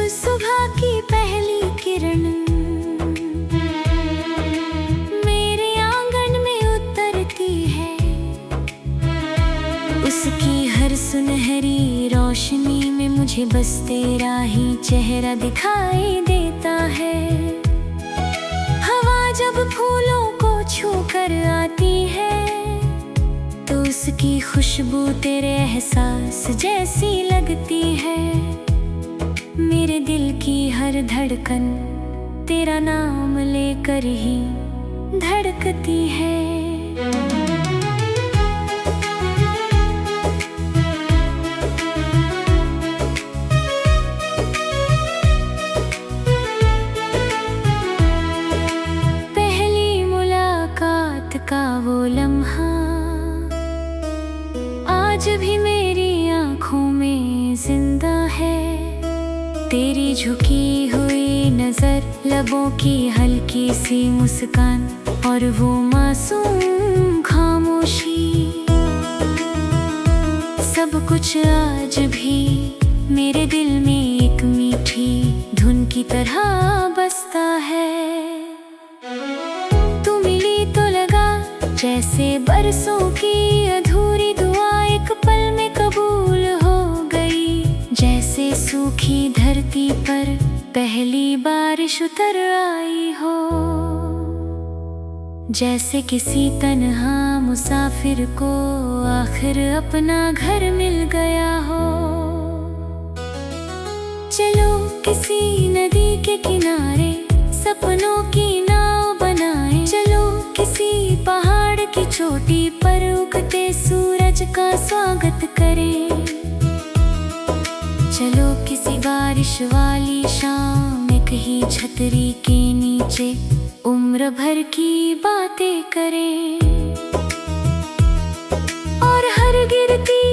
सुबह की पहली किरण मेरे आंगन में उतरती है, उसकी हर सुनहरी रोशनी में मुझे बस तेरा ही चेहरा दिखाई देता है। हवा जब फूलों को छू कर आती है तो उसकी खुशबू तेरे एहसास जैसी लगती है। मेरे दिल की हर धड़कन तेरा नाम लेकर ही धड़कती है। पहली मुलाकात का वो लम्हा आज भी मेरी आँखों में जिंदा है। तेरी झुकी हुई नजर, लबों की हल्की सी मुस्कान और वो मासूम खामोशी, सब कुछ आज भी मेरे दिल में एक मीठी धुन की तरह बसता है। तू मिली तो लगा जैसे बरसों की अधूरी दुआ एक पल में कबूल हो गई, जैसे सूखी धरती पर पहली बारिश उतर आई हो, जैसे किसी तन्हा मुसाफिर को आखिर अपना घर मिल गया हो। चलो किसी नदी के किनारे सपनों की नाव बनाएं, चलो किसी पहाड़ की चोटी पर उगते सूरज का स्वागत करें, चलो किसी बारिश वाली शाम एक ही छतरी के नीचे उम्र भर की बातें करें, और हर गिरती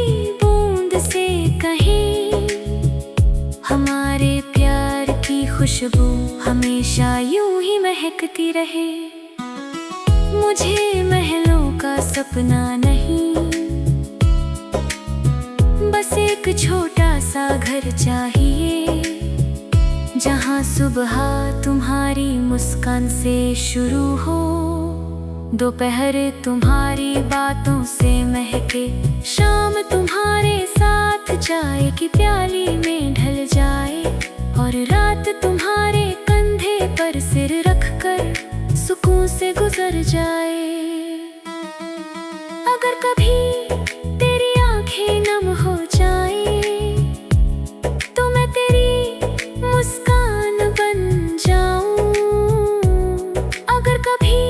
बूंद से कहीं हमारे प्यार की खुशबू हमेशा यूं ही महकती रहे। मुझे महलों का सपना नहीं, बस एक छोटा सा घर चाहिए, जहाँ सुबह तुम्हारी मुस्कान से शुरू हो, दोपहर तुम्हारी बातों से महके, शाम तुम्हारे साथ चाय की प्याली में ढल जाए, और रात तुम्हारे कंधे पर सिर रखकर सुकून से गुजर जाए। अगर कभी तेरी आंखें नम हो जाए तो मैं तेरी मुस्कान बन जाऊं, अगर कभी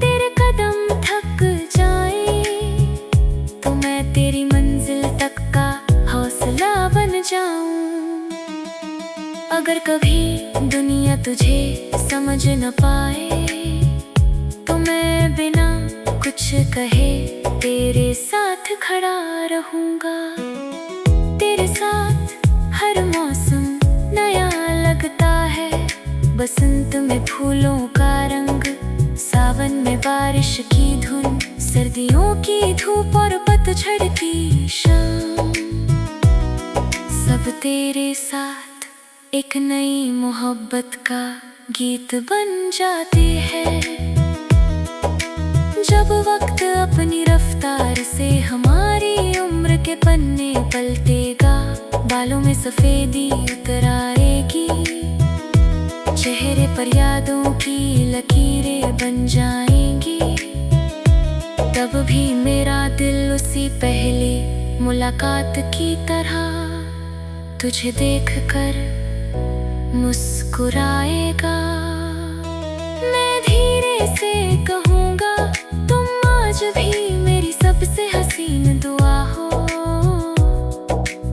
तेरे कदम थक जाए तो मैं तेरी मंजिल तक का हौसला बन जाऊं, अगर कभी दुनिया तुझे समझ न पाए तो मैं बिना कुछ कहे तेरे साथ खड़ा रहूंगा। तेरे साथ हर मौसम नया लगता है, बसंत में फूलों का रंग, सावन में बारिश की धुन, सर्दियों की धूप और पतझड़ की शाम, सब तेरे साथ एक नई मोहब्बत का गीत बन जाते हैं। जब वक्त अपनी रफ्तार से हमारी उम्र के पन्ने पलटेगा, बालों में सफेदी उतर आएगी, चेहरे पर यादों की लकीरें बन जाएंगी, तब भी मेरा दिल उसी पहली मुलाकात की तरह तुझे देखकर मुस्कुराएगा। मैं धीरे से कहूँगा तुम आज भी मेरी सबसे हसीन दुआ हो,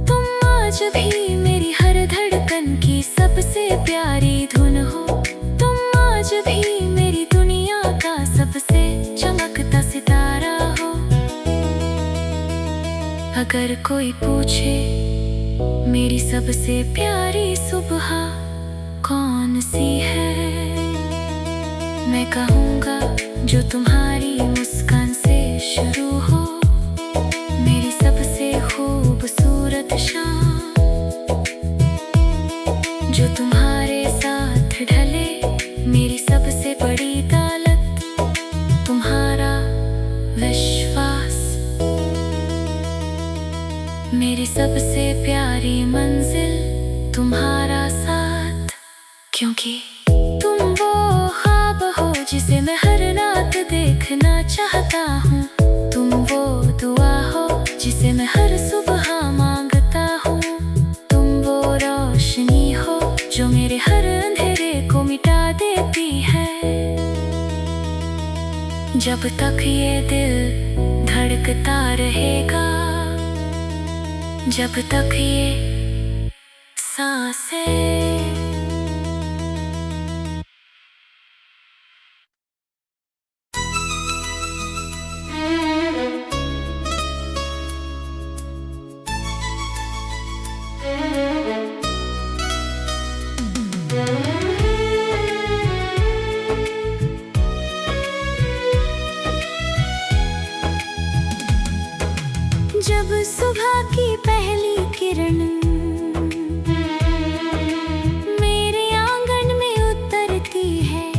तुम आज भी मेरी हर धड़कन की सबसे प्यारी धुन हो, तुम आज भी मेरी दुनिया का सबसे चमकता सितारा हो। अगर कोई पूछे मेरी सबसे प्यारी सुबह कौन सी है, मैं कहूँगा जो तुम्हारी मुस्कान से शुरू हो, मेरी सबसे खूबसूरत शाम, मेरी सबसे प्यारी मंजिल तुम्हारा साथ, क्योंकि तुम वो ख्वाब हो जिसे मैं हर रात देखना चाहता हूँ। तुम वो दुआ हो जिसे मैं हर सुबह मांगता हूँ। तुम वो रोशनी हो जो मेरे हर अंधेरे को मिटा देती है। जब तक ये दिल धड़कता रहेगा, जब तक ये सांसें। जब सुबह की पहली किरण मेरे आंगन में उतरती है,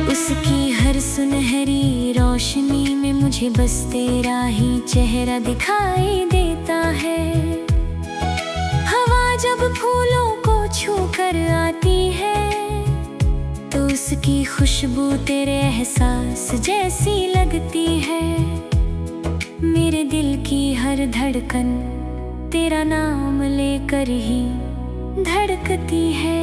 उसकी हर सुनहरी रोशनी में मुझे बस तेरा ही चेहरा दिखाई देता है। हवा जब फूलों को छू कर आती है तो उसकी खुशबू तेरे एहसास जैसी लगती है। मेरे दिल की हर धड़कन तेरा नाम लेकर ही धड़कती है।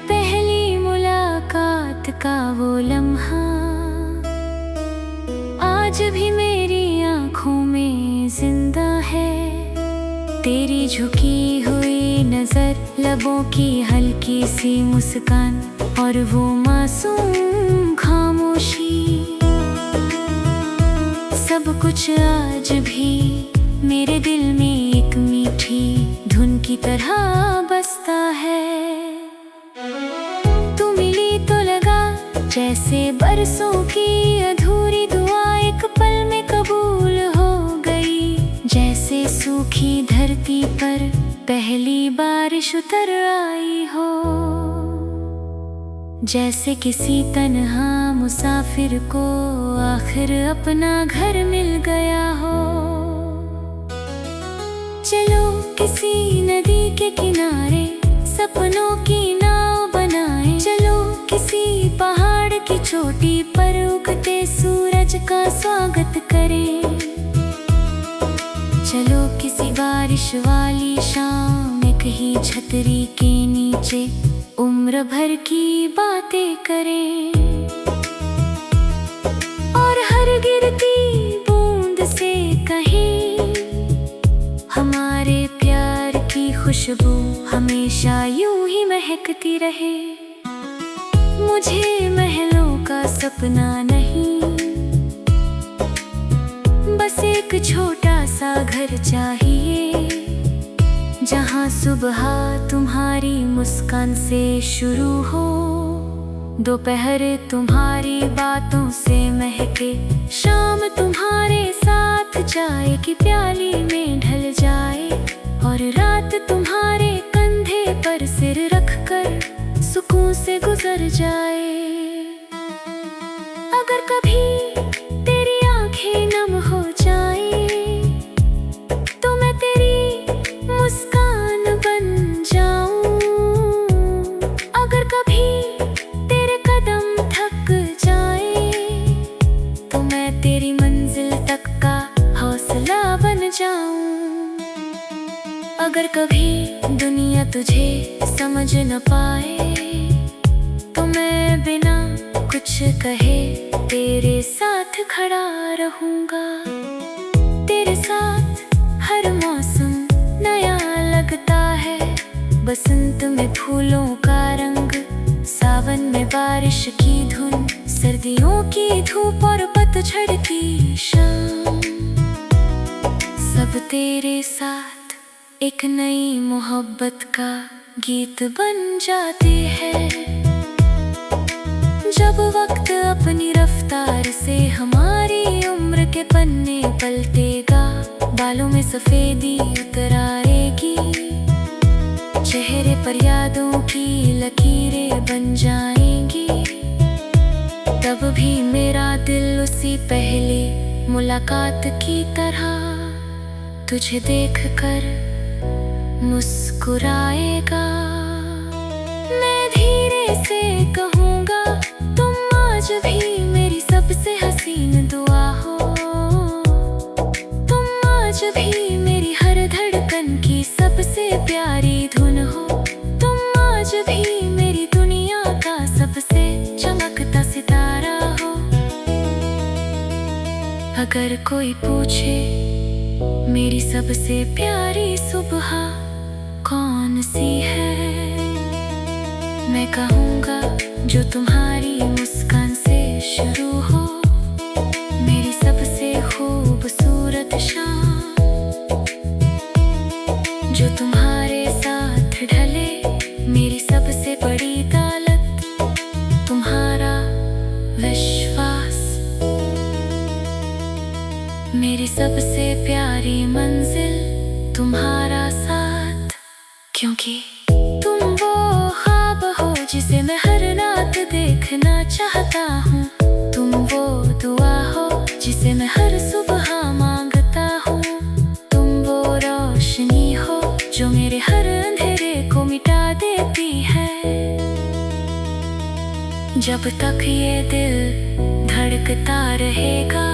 पहली मुलाकात का वो लम्हा आज भी मेरी आँखों में जिंदा है। तेरी झुकी हुई नजर, लबों की हल्की सी मुस्कान और वो मासूम खामोशी, सब कुछ आज भी मेरे दिल में एक मीठी धुन की तरह बसता है। तू मिली तो लगा जैसे बरसों की अधूरी दुआ एक पल में कबूल हो गई। जैसे सूखी धरती पर पहली बारिश उतर आई हो, जैसे किसी तन्हा मुसाफिर को आखिर अपना घर मिल गया हो। चलो किसी नदी के किनारे सपनों की नाव बनाए। चलो किसी पहाड़ की चोटी पर उगते सूरज का स्वागत करें। चलो किसी बारिश वाली शाम में कहीं छतरी के नीचे उम्र भर की बातें करें। और हर गिरती बूंद से कहें हमारे प्यार की खुशबू हमेशा यूं ही महकती रहे। मुझे महलों का सपना नहीं, बस एक छोटा सा घर चाहिए, जहाँ सुबह तुम्हारी मुस्कान से शुरू हो, दोपहर तुम्हारी बातों से महके, शाम तुम्हारे साथ चाय की प्याली में ढल जाए, और रात तुम्हारे कंधे पर सिर रखकर सुकून से गुजर जाए। अगर कभी तेरी आंखें नम हो जाए तो मैं तेरी मुस्कान बन जाऊं। अगर कभी तेरे कदम थक जाए तो मैं तेरी मंजिल तक का हौसला बन जाऊं। अगर कभी दुनिया तुझे समझ न पाए तो मैं बिना कुछ कहे तेरे साथ खड़ा रहूंगा। तेरे साथ हर मौसम नया लगता है, बसंत में फूलों का रंग, सावन में बारिश की धुन, सर्दियों की धूप और पतझड़ की शाम, सब तेरे साथ एक नई मोहब्बत का गीत बन जाते हैं। जब वक्त अपनी रफ्तार से हमारी उम्र के पन्ने पलटेगा, बालों में सफेदी उतर आएगी, पर यादों की लकीरें बन जाएंगी। तब भी मेरा दिल उसी पहली मुलाकात की तरह तुझे देखकर मुस्कुराएगा। मैं धीरे से कहूँगा तुम आज भी मेरी सबसे हसीन दुआ हो। तुम आज भी मेरी हर धड़कन की सबसे प्यारी धुन हो। तुम आज भी मेरी दुनिया का सबसे चमकता सितारा हो। अगर कोई पूछे मेरी सबसे प्यारी सुबह कौन सी है, मैं कहूँगा जो तुम्हारी मुस्कान से शुरू हो। मेरी सबसे खूबसूरत शाम जो तुम्हारे साथ ढले। मेरी सबसे बड़ी दौलत तुम्हारा विश्वास। मेरी सबसे प्यारी मंजिल तुम्हारा साथ। क्योंकि तुम वो ख्वाब हो जिसे मैं हर रात देखना चाहता हूँ। तुम वो दुआ हो जिसे मैं हर सुबह मांगता हूँ। तुम वो रोशनी हो जो मेरे हर अंधेरे को मिटा देती है। जब तक ये दिल धड़कता रहेगा,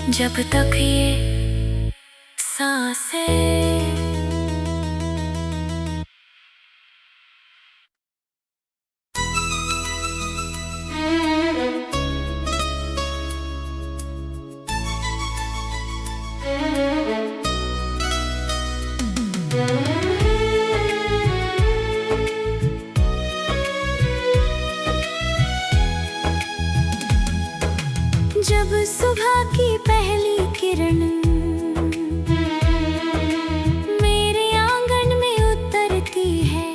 जब तक ये सांसें। जब सुबह की पहली किरण मेरे आंगन में उतरती है,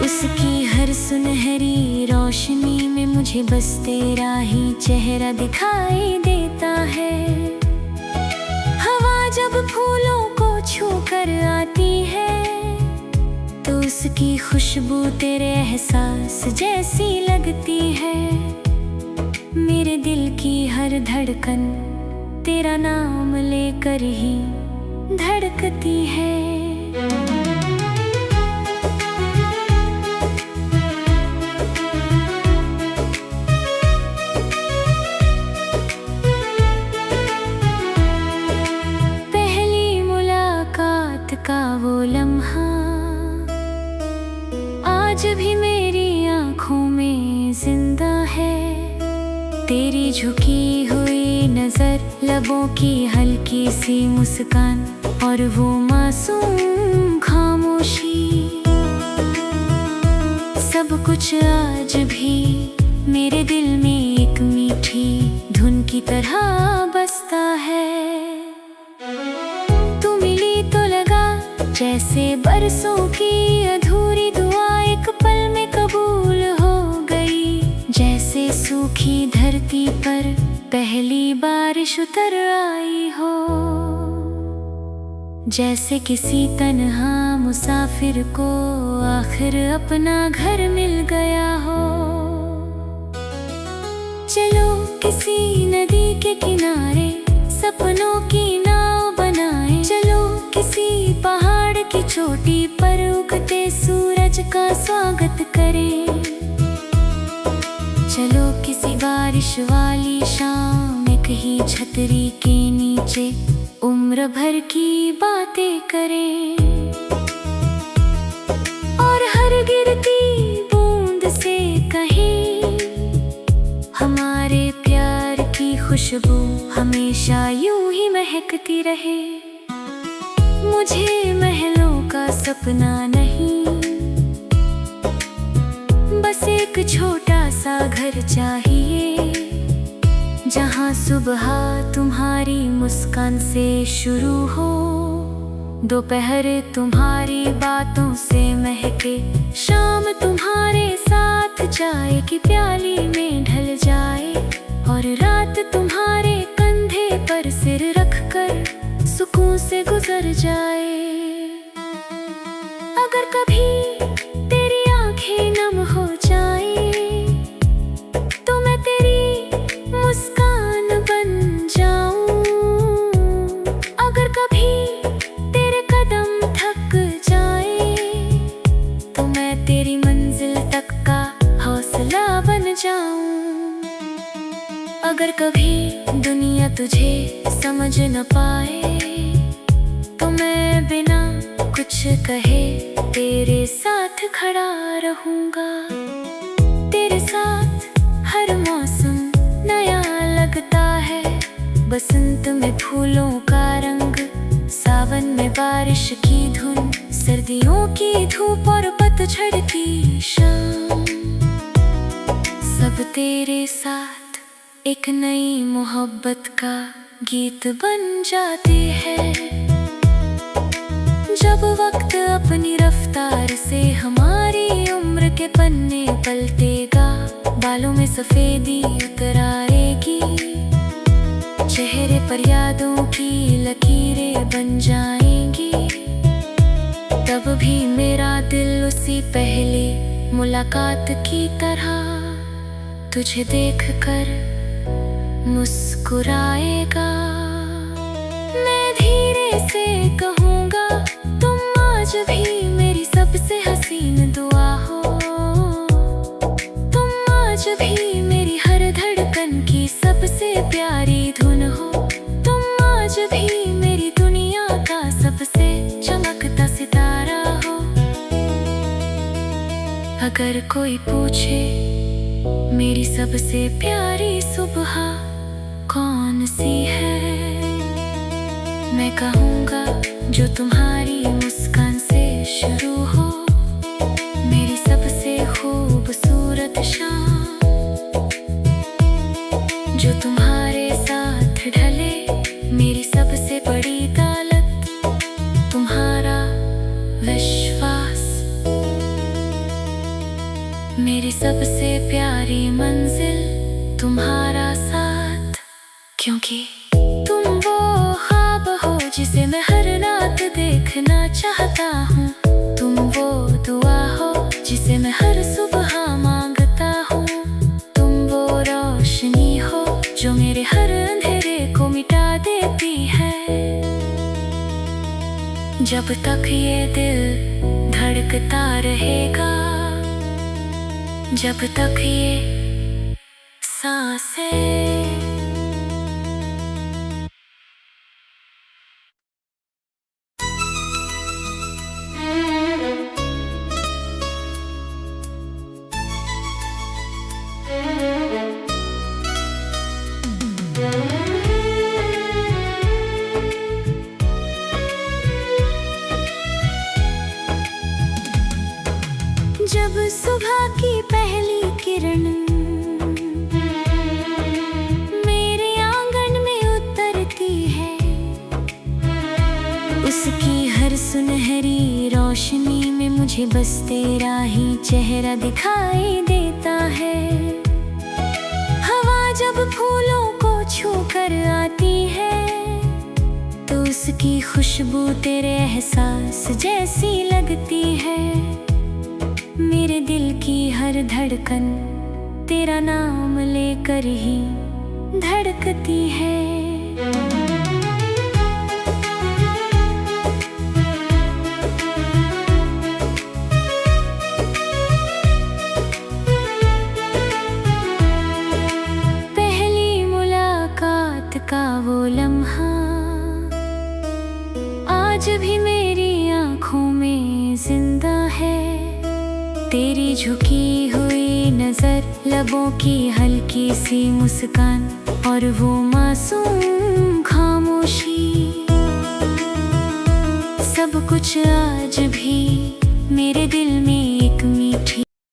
उसकी हर सुनहरी रोशनी में मुझे बस तेरा ही चेहरा दिखाई देता है। हवा जब फूलों को छू कर आती है तो उसकी खुशबू तेरे एहसास जैसी लगती है। मेरे दिल की हर धड़कन तेरा नाम लेकर ही धड़कती है। पहली मुलाकात का वो लम्हा आज भी मेरी आँखों में जिंदा है। तेरी झुकी हुई नजर, लबों की हल्की सी मुस्कान और वो मासूम खामोशी, सब कुछ आज भी मेरे दिल में एक मीठी धुन की तरह बसता है। तू मिली तो लगा जैसे बरसों की अधूरी दुआ एक पल में कबूल हो गई। जैसे सूखी धरती पर पहली बारिश उतर आई हो, जैसे किसी तन्हा मुसाफिर को आखिर अपना घर मिल गया हो। चलो किसी नदी के किनारे सपनों की नाव बनाएं। चलो किसी पहाड़ की चोटी पर उगते सूरज का स्वागत करें। चलो किसी बारिश वाली शाम एक ही छतरी के नीचे उम्र भर की बातें करें। और हर गिरती बूंद से कहें हमारे प्यार की खुशबू हमेशा यूं ही महकती रहे। मुझे महलों का सपना नहीं, बस एक छोटा सा घर चाहिए, जहाँ सुबह तुम्हारी मुस्कान से शुरू हो, दोपहर तुम्हारी बातों से महके, शाम तुम्हारे साथ चाय की प्याली में ढल जाए, और रात तुम्हारे कंधे पर सिर रखकर सुकून से गुजर जाए। समझ न पाए तो मैं बिना कुछ कहे तेरे साथ खड़ा रहूंगा। तेरे साथ हर मौसम नया लगता है, बसंत में फूलों का रंग, सावन में बारिश की धुन, सर्दियों की धूप और पतझड़ की शाम, सब तेरे साथ एक नई मोहब्बत का गीत बन जाते हैं। जब वक्त अपनी रफ्तार से हमारी उम्र के पन्ने पलटेगा, बालों में सफेदी उतर आएगी, चेहरे पर यादों की लकीरें बन जाएंगी, तब भी मेरा दिल उसी पहले मुलाकात की तरह तुझे देखकर मुस्कुराएगा। मैं धीरे से कहूँगा तुम आज भी मेरी सबसे हसीन दुआ हो, तुम आज भी मेरी हर धड़कन की सबसे प्यारी धुन हो, तुम आज भी मेरी दुनिया का सबसे चमकता सितारा हो। अगर कोई पूछे मेरी सबसे प्यारी सुबह कौन सी है, मैं कहूँगा जो तुम्हारी मुस्कान से शुरू हो, मेरी सबसे खूबसूरत शाम, जो तुम्हारे साथ ढले, मेरी सबसे बड़ी दौलत तुम्हारा विश्वास, मेरी सबसे प्यारी मंजिल तुम्हारा साथ, क्योंकि तुम वो ख्वाब हो जिसे मैं हर रात देखना चाहता हूँ, तुम वो दुआ हो जिसे मैं हर सुबह मांगता हूँ, तुम वो रोशनी हो जो मेरे हर अंधेरे को मिटा देती है। जब तक ये दिल धड़कता रहेगा, जब तक ये सांसें जब सुबह की पहली किरण मेरे आंगन में उतरती है, उसकी हर सुनहरी रोशनी में मुझे बस तेरा ही चेहरा दिखाई देता है। हवा जब फूलों को छू कर आती है तो उसकी खुशबू तेरे एहसास जैसी लगती है, मेरे दिल की हर धड़कन तेरा नाम लेकर ही धड़कती है। पहली मुलाकात का वो लम्हा आज भी मेरी आँखों में जिंदा है, तेरी झुकी हुई नजर, लबों की हल्की सी मुस्कान और वो मासूम खामोशी, सब कुछ आज भी मेरे दिल में